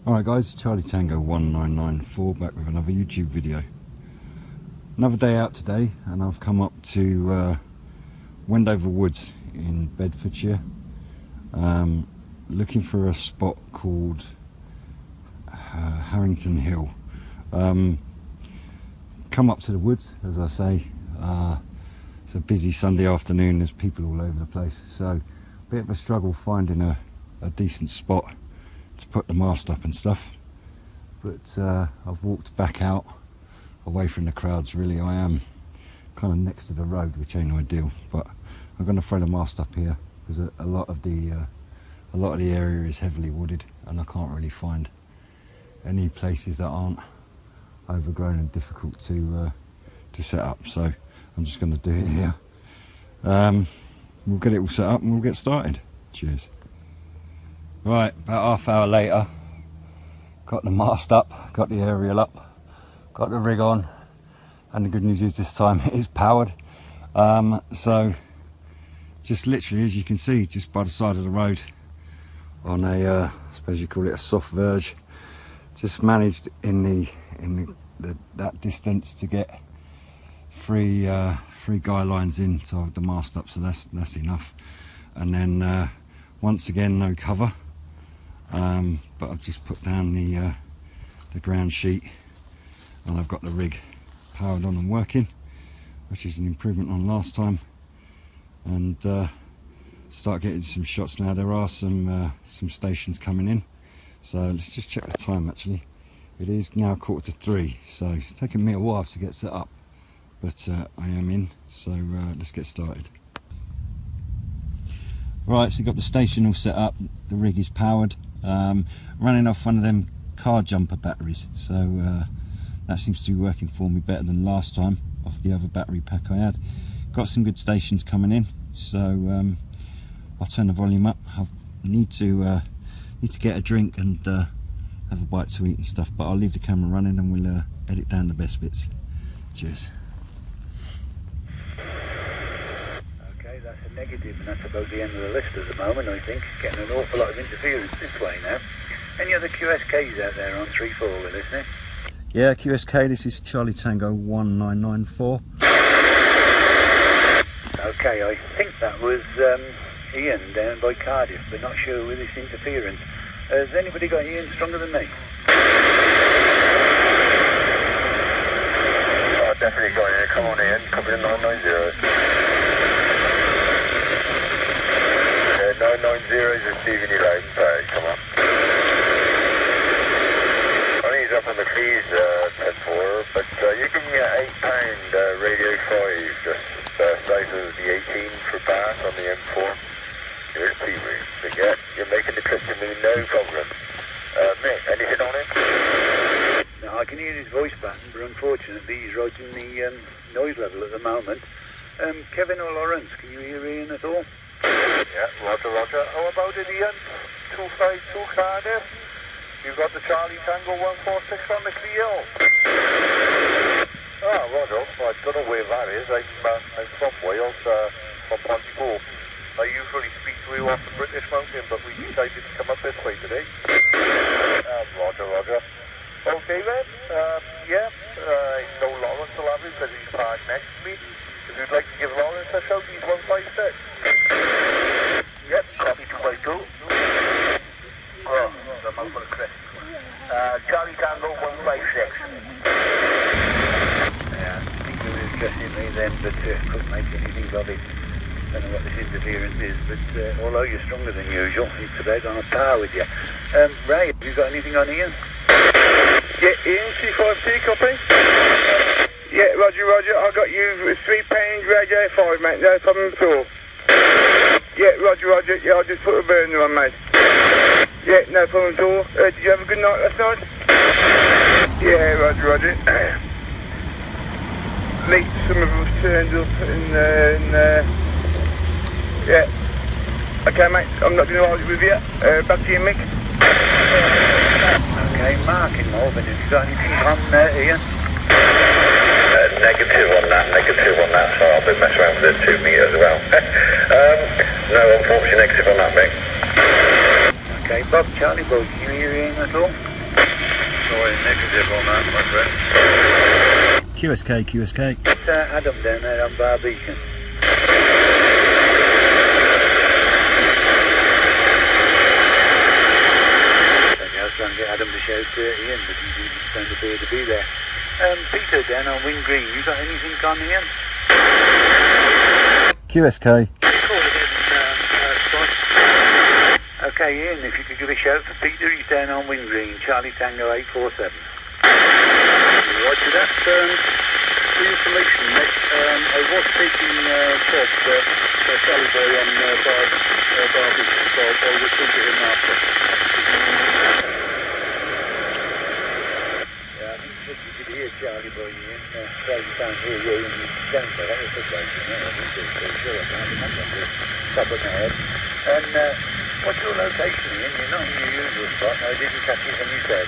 Alright guys, Charlie Tango 1994 back with another YouTube video. Another day out today, and I've come up to Wendover Woods in Bedfordshire, looking for a spot called Harrington Hill. Come up to the woods, as I say. It's a busy Sunday afternoon, there's people all over the place, so a bit of a struggle finding a decent spot to put the mast up and stuff, but I've walked back out away from the crowds. Really, I am kind of next to the road, which ain't ideal, but I'm going to throw the mast up here because a lot of the area is heavily wooded, and I can't really find any places that aren't overgrown and difficult to set up, so I'm just going to do it here. We'll get it all set up and we'll get started. Cheers. Right, about half hour later, got the mast up, got the aerial up, got the rig on, and the good news is this time it is powered. So just literally, as you can see, just by the side of the road on a, I suppose you call it a soft verge, just managed in that distance to get three guy lines in to hold the mast up, so that's enough. And then once again, no cover. But I've just put down the ground sheet, and I've got the rig powered on and working, which is an improvement on last time. And start getting some shots now. There are some stations coming in, so let's just check the time. Actually, it is now 2:45, so it's taken me a while to get set up, but I am in, so let's get started. Right, so you've got the station all set up, the rig is powered, running off one of them car jumper batteries, so that seems to be working for me better than last time off the other battery pack I had. Got some good stations coming in, so I'll turn the volume up. I need to get a drink and have a bite to eat and stuff, but I'll leave the camera running and we'll edit down the best bits. Cheers. That's a negative, and that's about the end of the list at the moment, I think. Getting an awful lot of interference this way now. Any other QSKs out there on 3-4 we're listening? Yeah, QSK, this is Charlie Tango 1994. Okay, I think that was Ian down by Cardiff, but not sure with this interference. Has anybody got Ian stronger than me? Oh, definitely got Ian. Come on Ian, coming in 990. 990 is receiving you loud and proud, come on. I think he's up on the keys, 10-4, but you give me an £8 Radio 5 just south of the 18 for Bath on the M4. Here's Pee-wee. But yeah, you're making the trip to me, no problem. Mick, anything on it? No, I can hear his voice pattern, but unfortunately he's right in the noise level at the moment. Kevin or Lawrence, can you hear Ian at all? Yeah, roger, roger. How about it, Ian? 252 Cardiff. You got the Charlie Tango 146 on the clear. Ah, roger. I don't know where that is. I'm from Wales, from Pontypool. I usually speak to you off the British mountain, but we decided to come up this way today. Roger, roger. Okay then, yeah, I know Lawrence will have you because he's parked next to me. If you'd like to give Lawrence a shout, he's 156. Yep, copy 252. Oh, the mouth for the crest. Charlie Tango 156. Yeah, I think it was just in me then, but couldn't make anything of it. Don't know what this interference is, but although you're stronger than usual, it's about on a par with you. Ray, have you got anything on Ian? Yeah, Ian, C5C, copy? Yeah, roger, roger, I got you with £3 Radio 5, mate, no problem at all. Yeah, roger, roger, yeah, I'll just put a burner on, mate. Yeah, no problem at all. Did you have a good night last night? Yeah, roger, roger. Late, some of us turned up yeah. Okay, mate, I'm not going to argue with you. Back to you, Mick. Okay, Mark in Melbourne, have you got anything on Ian? Negative on that, so I'll be messing around with the 2 metre as well. No, unfortunately, negative on that, Mick. Okay, Bob, Charlie Boy, can you hear him at all? Sorry, negative on that, my friend. QSK, QSK. It's Adam down there on Bar Beacon. I was trying to get Adam to shout 30 in, but he doesn't appear to be there. Peter down on Wind Green, you got anything on Ian? QSK. Okay, Ian, if you could give a shout for Peter, he's down on Wind Green, Charlie Tango 847. Roger that. For information, mate, I was taking Bob, Charlie Boy on Barbie, so I'll repeat it in after. Yeah, I think you could hear Charlie Boy, Ian. Sorry you can't hear you, and you don't, but that was the place, you know, I think it's for sure, I can't remember off the top of my head. And what's your location, Ian? You're not in your usual spot, I didn't catch it when you said.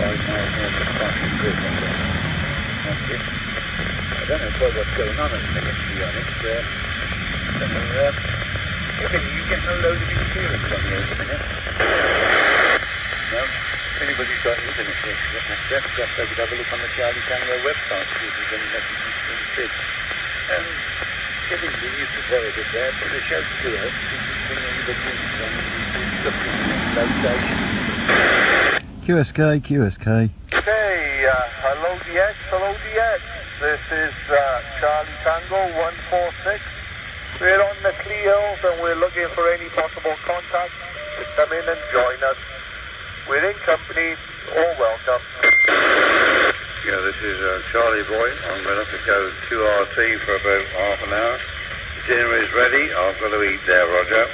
5 miles north of Buckinghamshire, I think. That's it. I don't know quite what's going on at the minute, to be honest. Are you getting a load of interference on you at the minute? No? If anybody's got internet access, perhaps they could have a look on the Charlie Tango website, see if there's any messages from Sid. Kevin, you used to play a bit there, but the show's too out. If you bring anybody in from the location. QSK, QSK. Okay, hello DX, hello DX. This is Charlie Tango 146. We're on the Clee Hills and we're looking for any possible contacts to come in and join us. We're in company, all welcome. Yeah, this is Charlie Boy. I'm going to have to go to RT for about half an hour. Dinner is ready. I've got to eat there, Roger.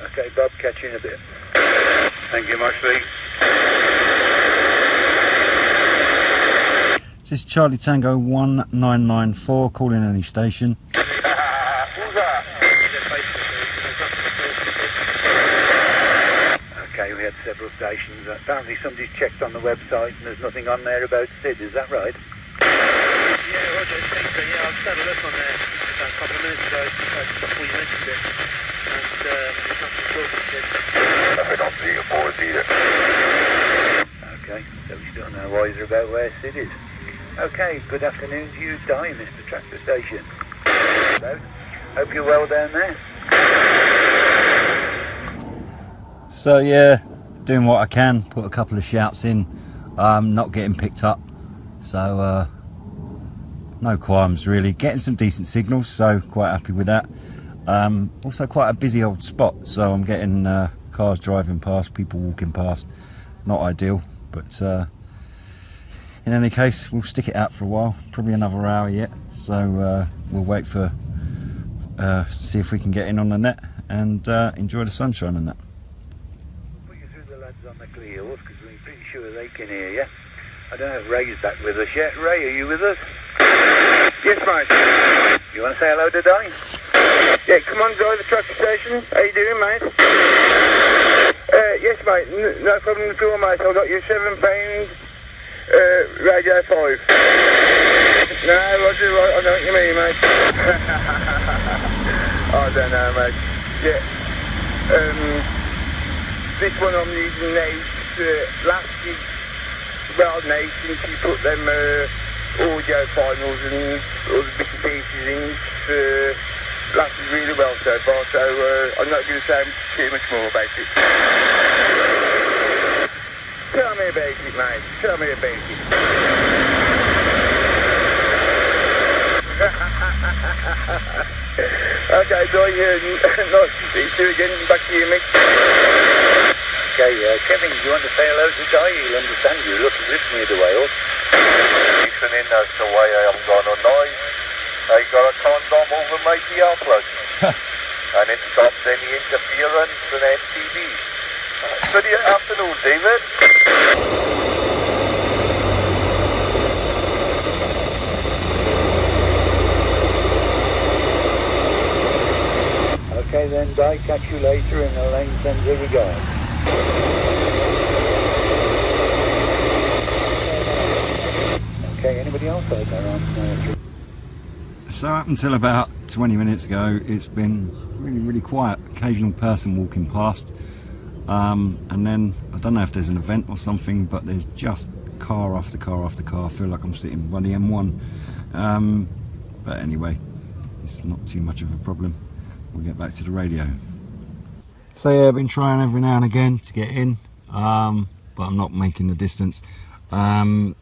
Okay, Bob, catch you in a bit. Thank you much, Lee. This is Charlie Tango 1994, calling any station. Who's that? Okay, we had several stations. Apparently somebody's checked on the website and there's nothing on there about Sid, is that right? Yeah, Roger, I think so. Yeah, I've just had a look on there a couple of minutes ago, before you mentioned it. And there's nothing talking Sid. Nothing on the board either. Okay, so we still no wiser about where Sid is. Okay, good afternoon to you, Di, Mr. Tractor Station. Hello. Hope you're well down there. So yeah, doing what I can, put a couple of shouts in, not getting picked up, so no qualms really, getting some decent signals, so quite happy with that. Also quite a busy old spot, so I'm getting cars driving past, people walking past, not ideal, but in any case we'll stick it out for a while, probably another hour yet, so we'll wait for see if we can get in on the net and enjoy the sunshine and that. Put you through the lads on the Clee Hills because we're pretty sure they can hear you. I don't know if Ray's back with us yet. Ray, are you with us? Yes, mate. You want to say hello to Di? Yeah, come on, Di, the tractor station. How you doing, mate? Yes, mate. No problem at all, mate. I've got your £7 Radio 5. No, Roger, right, I know what you mean, mate. I don't know, mate. Yeah. This one I'm using now, last week, well, now, since you put them audio finals and all the bits and pieces in, lasted really well so far, so I'm not going to say too much more about it. Tell me about it, mate. Tell me about it. Okay, Di, nice to see you again. Back to you, mate. Okay, Kevin, do you want to say hello to Di? He'll understand you. Look, he's listening to Wales. Listening as to why I haven't got no noise. I got a condom over my DR plug. And it stops any interference and MTV. Good afternoon, David. Okay then, Di, catch you later and Elaine sends her regards. Okay, anybody else out there on So up until about 20 minutes ago, it's been really quiet. Occasional person walking past, and then I don't know if there's an event or something, but there's just car after car after car. I feel like I'm sitting by the M1, but anyway, it's not too much of a problem. We'll get back to the radio. So yeah, I've been trying every now and again to get in, but I'm not making the distance. They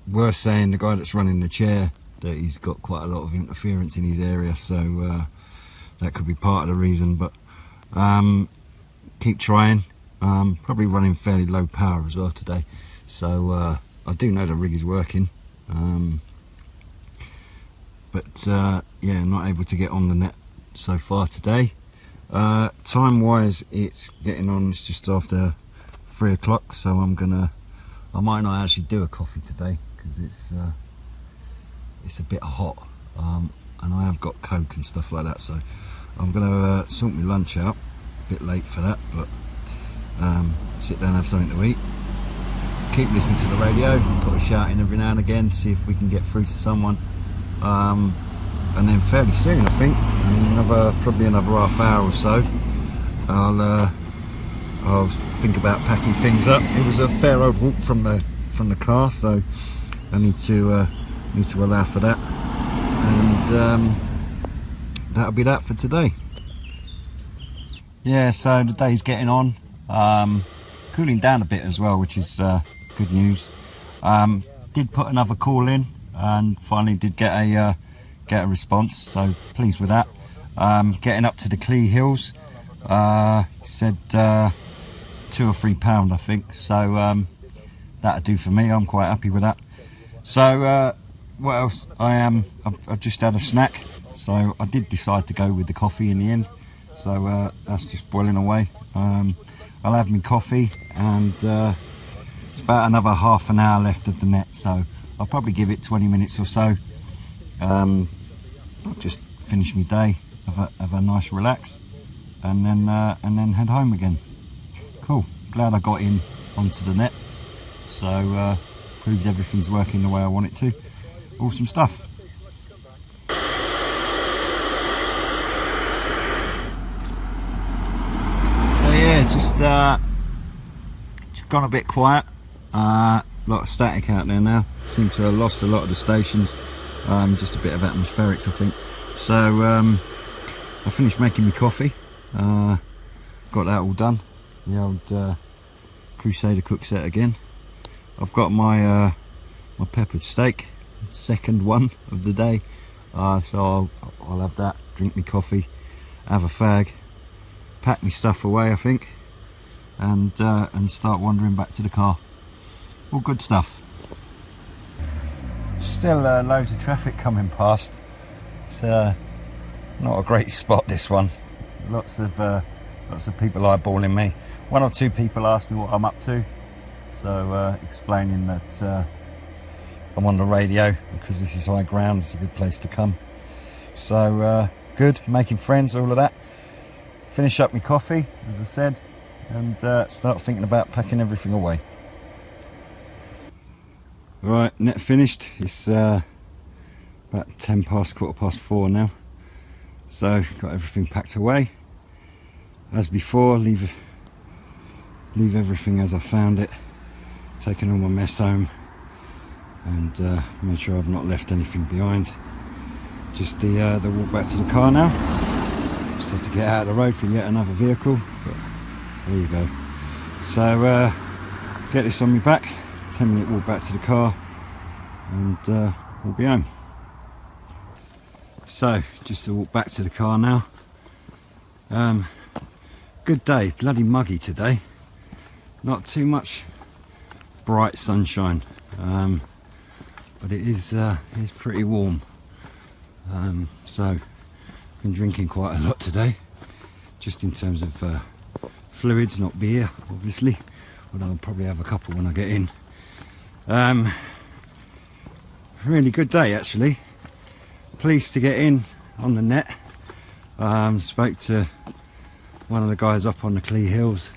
were saying, the guy that's running the chair, that he's got quite a lot of interference in his area, so that could be part of the reason, but keep trying. Probably running fairly low power as well today, so I do know the rig is working, but yeah, not able to get on the net so far today. Time wise, it's getting on, it's just after 3 o'clock, so I might not actually do a coffee today because it's a bit hot, and I have got Coke and stuff like that, so I'm gonna sort my lunch out. A bit late for that, but sit down and have something to eat. Keep listening to the radio, put a shout in every now and again, see if we can get through to someone, and then fairly soon, I think, probably another half hour or so, I'll think about packing things up. It was a fair old walk from the car, so I need to allow for that, and that'll be that for today. Yeah, so the day's getting on, cooling down a bit as well, which is good news. Did put another call in and finally did get a response, so pleased with that. Getting up to the Clee Hills, said £2 or £3, I think, so that'll do for me. I'm quite happy with that. So what else? I've just had a snack, so I did decide to go with the coffee in the end, so that's just boiling away. I'll have my coffee, and it's about another half an hour left of the net, so I'll probably give it 20 minutes or so. I'll just finish my day, have a nice relax, and then head home again. Cool, glad I got in onto the net, so proves everything's working the way I want it to. Awesome stuff. So yeah, just gone a bit quiet, a lot of static out there now. Seem to have lost a lot of the stations, just a bit of atmospherics, I think. So I finished making my coffee, got that all done, the old Crusader cook set again. I've got my my peppered steak, second one of the day, so I'll have that, drink my coffee, have a fag, pack my stuff away, I think, and start wandering back to the car. All good stuff. Still loads of traffic coming past. It's not a great spot, this one. Lots of people eyeballing me. 1 or 2 people asked me what I'm up to, so explaining that I'm on the radio because this is high ground, it's a good place to come. So good, making friends, all of that. Finish up my coffee, as I said, and start thinking about packing everything away. Right, net finished. It's about 10 past, £4 now. So got everything packed away. As before, leave everything as I found it. Taking all my mess home, and make sure I've not left anything behind. Just the walk back to the car now. Just had to get out of the road for yet another vehicle, but there you go. So get this on me back, 10-minute walk back to the car, and we'll be home. So just to walk back to the car now. Good day, bloody muggy today. Not too much bright sunshine, but it is pretty warm. So been drinking quite a lot today, just in terms of fluids, not beer, obviously, although I'll probably have a couple when I get in. Really good day, actually. Pleased to get in on the net. Spoke to one of the guys up on the Clee Hills.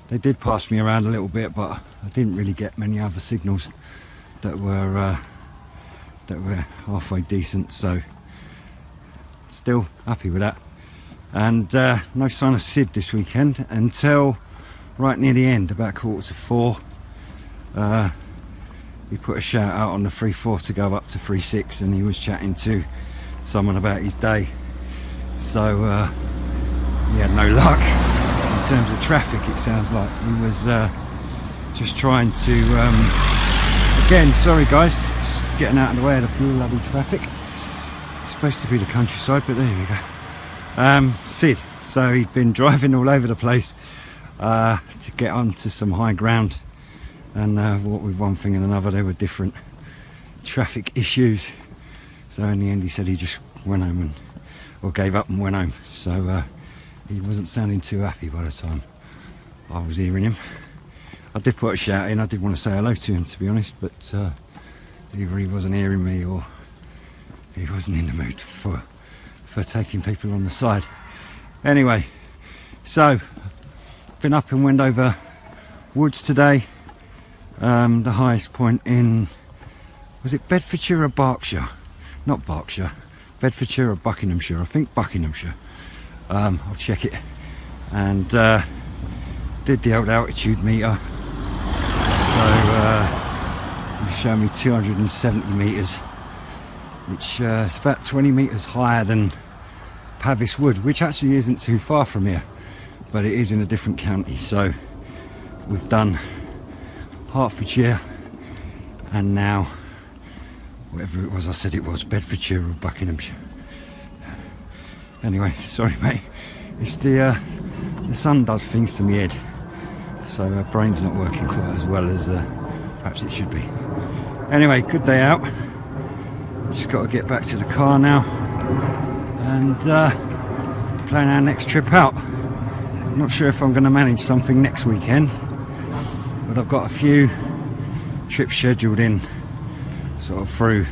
They did pass me around a little bit, but I didn't really get many other signals that were halfway decent. So still happy with that. And no sign of Sid this weekend until right near the end, about 4:15. He put a shout out on the 3-4 to go up to 3-6, and he was chatting to someone about his day. So he had no luck in terms of traffic. It sounds like he was just trying to again, sorry guys, just getting out of the way of the bloody traffic. It's supposed to be the countryside, but there we go. Sid, so he'd been driving all over the place to get onto some high ground, and what with one thing and another, there were different traffic issues. So in the end he said he just went home or gave up and went home. So he wasn't sounding too happy by the time I was hearing him. I did put a shout in, I did want to say hello to him, to be honest, but either he wasn't hearing me or he wasn't in the mood for taking people on the side. Anyway, so been up in Wendover Woods today. The highest point in, was it Bedfordshire or Berkshire? Not Berkshire, Bedfordshire or Buckinghamshire, I think Buckinghamshire. I'll check it. And did the old altitude meter, so it showed me 270 metres, which is about 20 metres higher than Pavis Wood, which actually isn't too far from here, but it is in a different county. So we've done Hertfordshire and now whatever it was I said it was, Bedfordshire or Buckinghamshire. Anyway, sorry mate, it's the sun does things to me head, so my brain's not working quite as well as perhaps it should be. Anyway, good day out. Just got to get back to the car now and plan our next trip out. I'm not sure if I'm going to manage something next weekend, but I've got a few trips scheduled in sort of through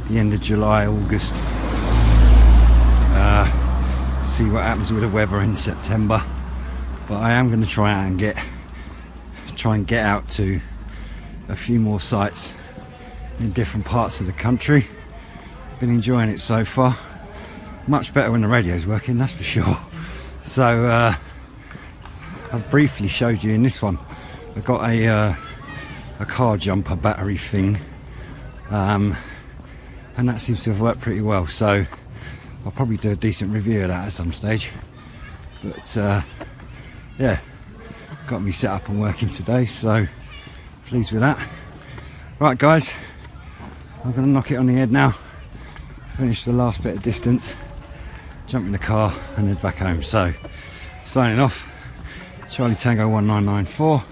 the end of July, August. See what happens with the weather in September, but I am going to try out and get out to a few more sites in different parts of the country. Been enjoying it so far. Much better when the radio's working, that's for sure. So I briefly showed you in this one, I got a car jumper battery thing, and that seems to have worked pretty well, so I'll probably do a decent review of that at some stage. But yeah, got me set up and working today, so pleased with that. Right guys, I'm going to knock it on the head now, finish the last bit of distance, jump in the car and head back home. So signing off, Charlie Tango 1994.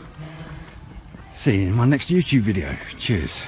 See you in my next YouTube video. Cheers.